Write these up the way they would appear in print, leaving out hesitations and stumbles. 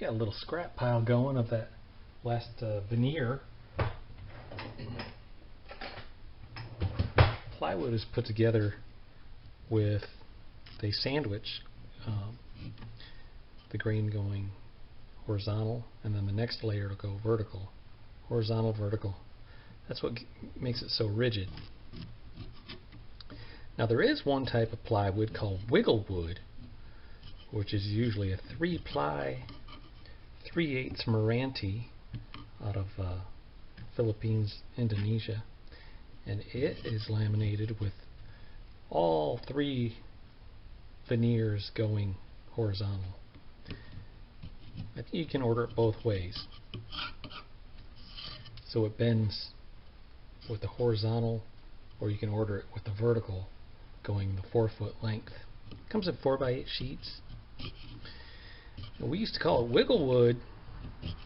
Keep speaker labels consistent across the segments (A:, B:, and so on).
A: got a little scrap pile going of that last veneer. Plywood is put together with a sandwich, the grain going horizontal, and then the next layer will go vertical. Horizontal, vertical. That's what makes it so rigid. Now there is one type of plywood called wiggle wood, which is usually a 3-ply 3/8 Meranti out of Philippines, Indonesia, and it is laminated with all 3 veneers going horizontal. I think you can order it both ways. So it bends with the horizontal, or you can order it with the vertical going the 4-foot length. It comes in 4x8 sheets. And we used to call it wiggle wood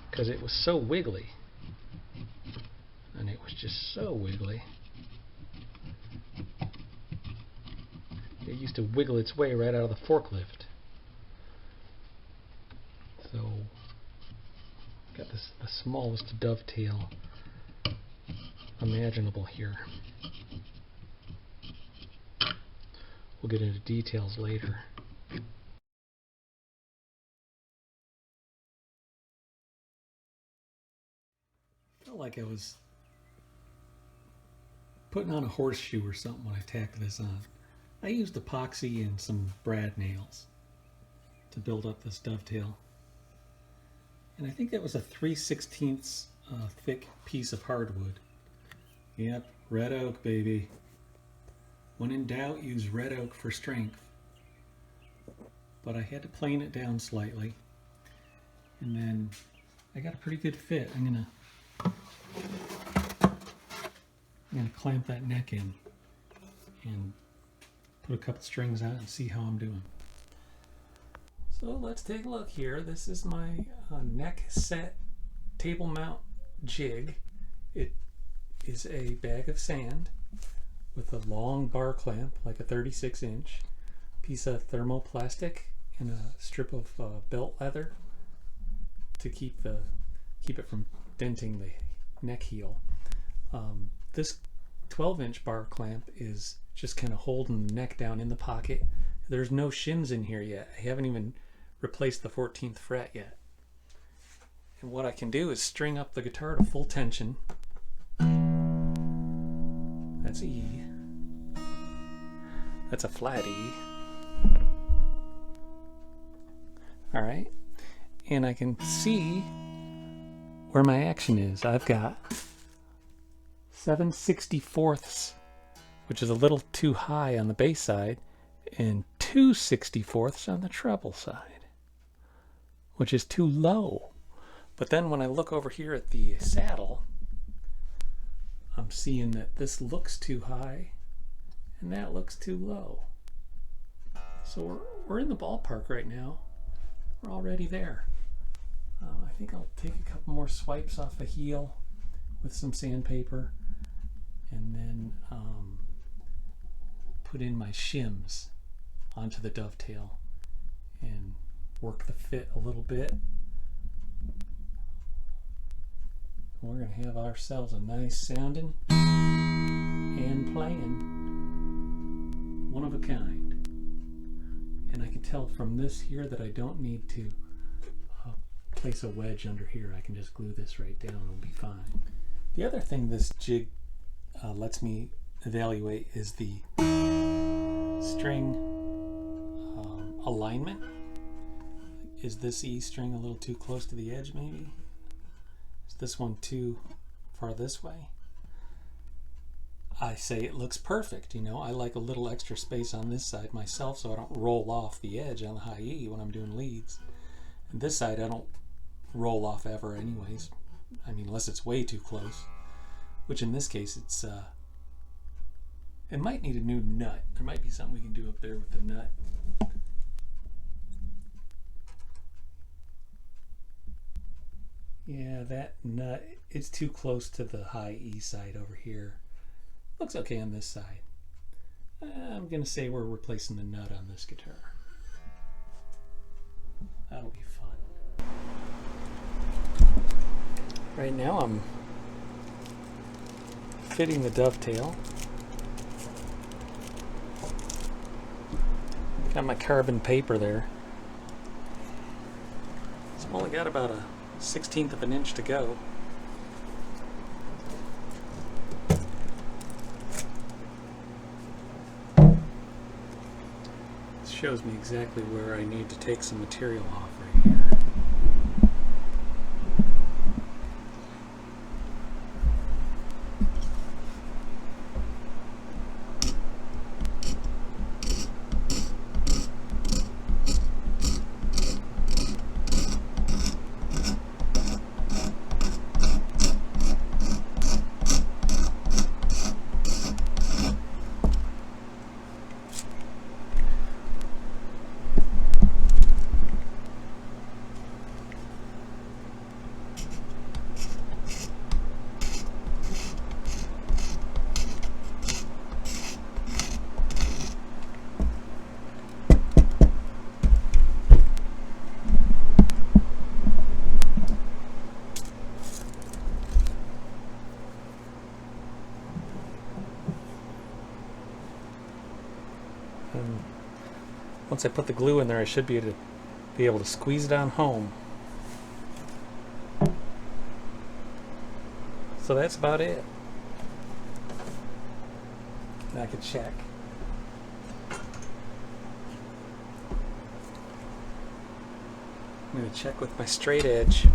A: because it was so wiggly. And it was just so wiggly. It used to wiggle its way right out of the forklift. So, got this, the smallest dovetail imaginable here. We'll get into details later. Felt like I was putting on a horseshoe or something when I tacked this on. I used epoxy and some brad nails to build up this dovetail. And I think that was a 3/16 thick piece of hardwood. Yep, red oak, baby. When in doubt, use red oak for strength. But I had to plane it down slightly. And then I got a pretty good fit. I'm gonna clamp that neck in and put a couple strings on it and see how I'm doing. So let's take a look here. This is my neck set table mount jig. It is a bag of sand with a long bar clamp, like a 36-inch, piece of thermoplastic and a strip of belt leather to keep it from denting the neck heel. This 12-inch bar clamp is just kind of holding the neck down in the pocket. There's no shims in here yet. I haven't even replaced the 14th fret yet. And what I can do is string up the guitar to full tension. That's E. That's a flat E. Alright. And I can see where my action is. I've got 7/64ths, which is a little too high on the bass side, and 2/64ths on the treble side, which is too low. But then when I look over here at the saddle, I'm seeing that this looks too high and that looks too low. So we're in the ballpark right now. We're already there. I think I'll take a couple more swipes off the heel with some sandpaper and then put in my shims onto the dovetail and work the fit a little bit. We're going to have ourselves a nice sounding and playing, one of a kind. And I can tell from this here that I don't need to place a wedge under here. I can just glue this right down and it'll be fine. The other thing this jig lets me evaluate is the string alignment. Is this E string a little too close to the edge maybe? Is this one too far this way? I say it looks perfect. You know, I like a little extra space on this side myself so I don't roll off the edge on the high E when I'm doing leads. And this side I don't roll off ever anyways. I mean, unless it's way too close, which in this case it's it might need a new nut. There might be something we can do up there with the nut. Yeah, that nut, it's too close to the high E side over here. Looks okay on this side. I'm gonna say we're replacing the nut on this guitar. That'll be fun. Right now I'm fitting the dovetail. Got my carbon paper there. So I've only got about a 1/16 of an inch to go. This shows me exactly where I need to take some material off right here. And once I put the glue in there, I should be able to squeeze it on home. So that's about it. Now I can check. I'm going to check with my straight edge.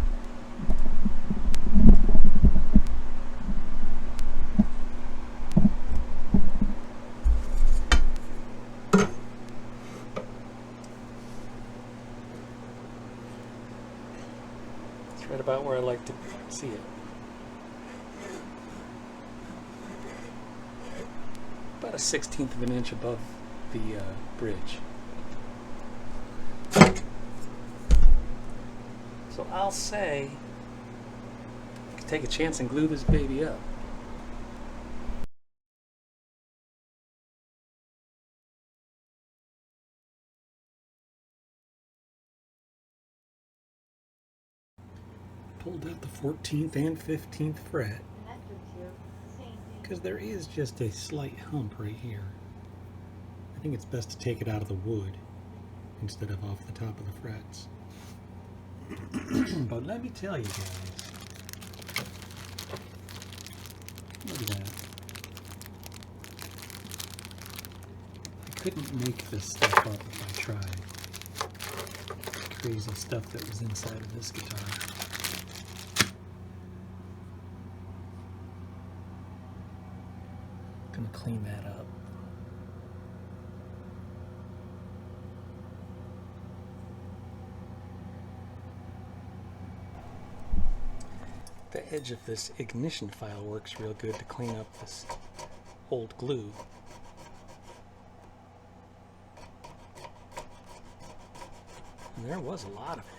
A: Right about where I like to see it. About a 1/16 of an inch above the bridge. So I'll say, I can take a chance and glue this baby up. Pulled out the 14th and 15th fret because there is just a slight hump right here. I think it's best to take it out of the wood instead of off the top of the frets. But let me tell you guys, look at that. I couldn't make this stuff up if I tried. Crazy stuff that was inside of this guitar. Gonna clean that up. The edge of this ignition file works real good to clean up this old glue. And there was a lot of it.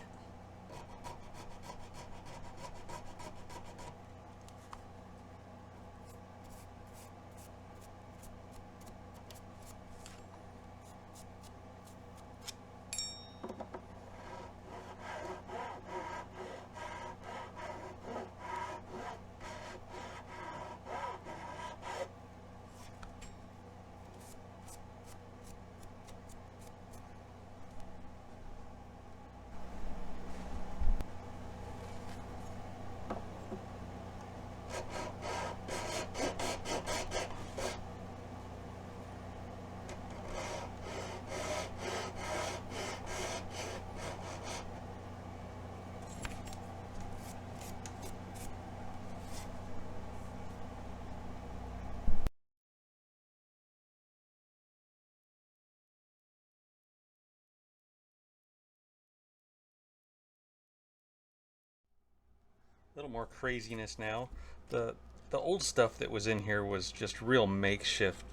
A: A little more craziness now. The old stuff that was in here was just real makeshift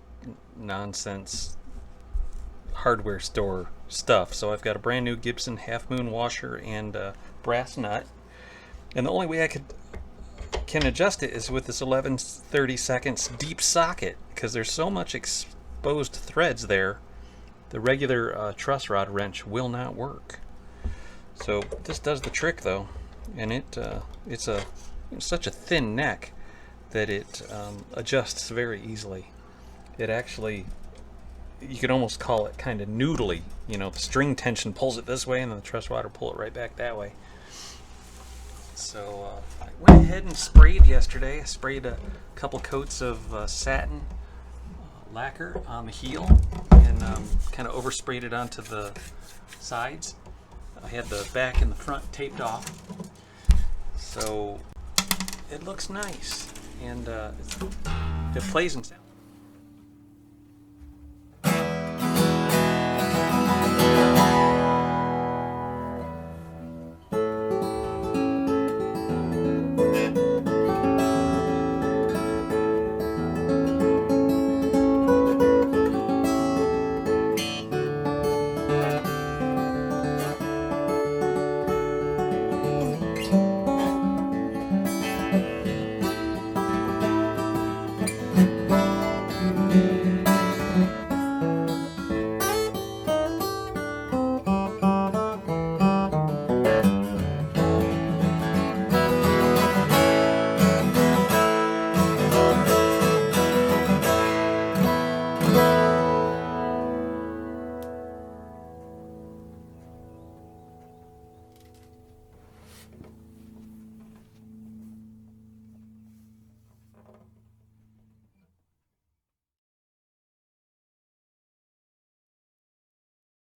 A: nonsense hardware store stuff. So I've got a brand new Gibson Half Moon washer and a brass nut. And the only way I can adjust it is with this 11/32 deep socket, because there's so much exposed threads there. The regular truss rod wrench will not work. So this does the trick though, and it's a It's such a thin neck that it adjusts very easily. It actually, you could almost call it kind of noodly. You know, the string tension pulls it this way and then the truss rod will pull it right back that way. So I went ahead and sprayed yesterday. I sprayed a couple coats of satin lacquer on the heel and kind of oversprayed it onto the sides. I had the back and the front taped off, so it looks nice, and it plays and sounds.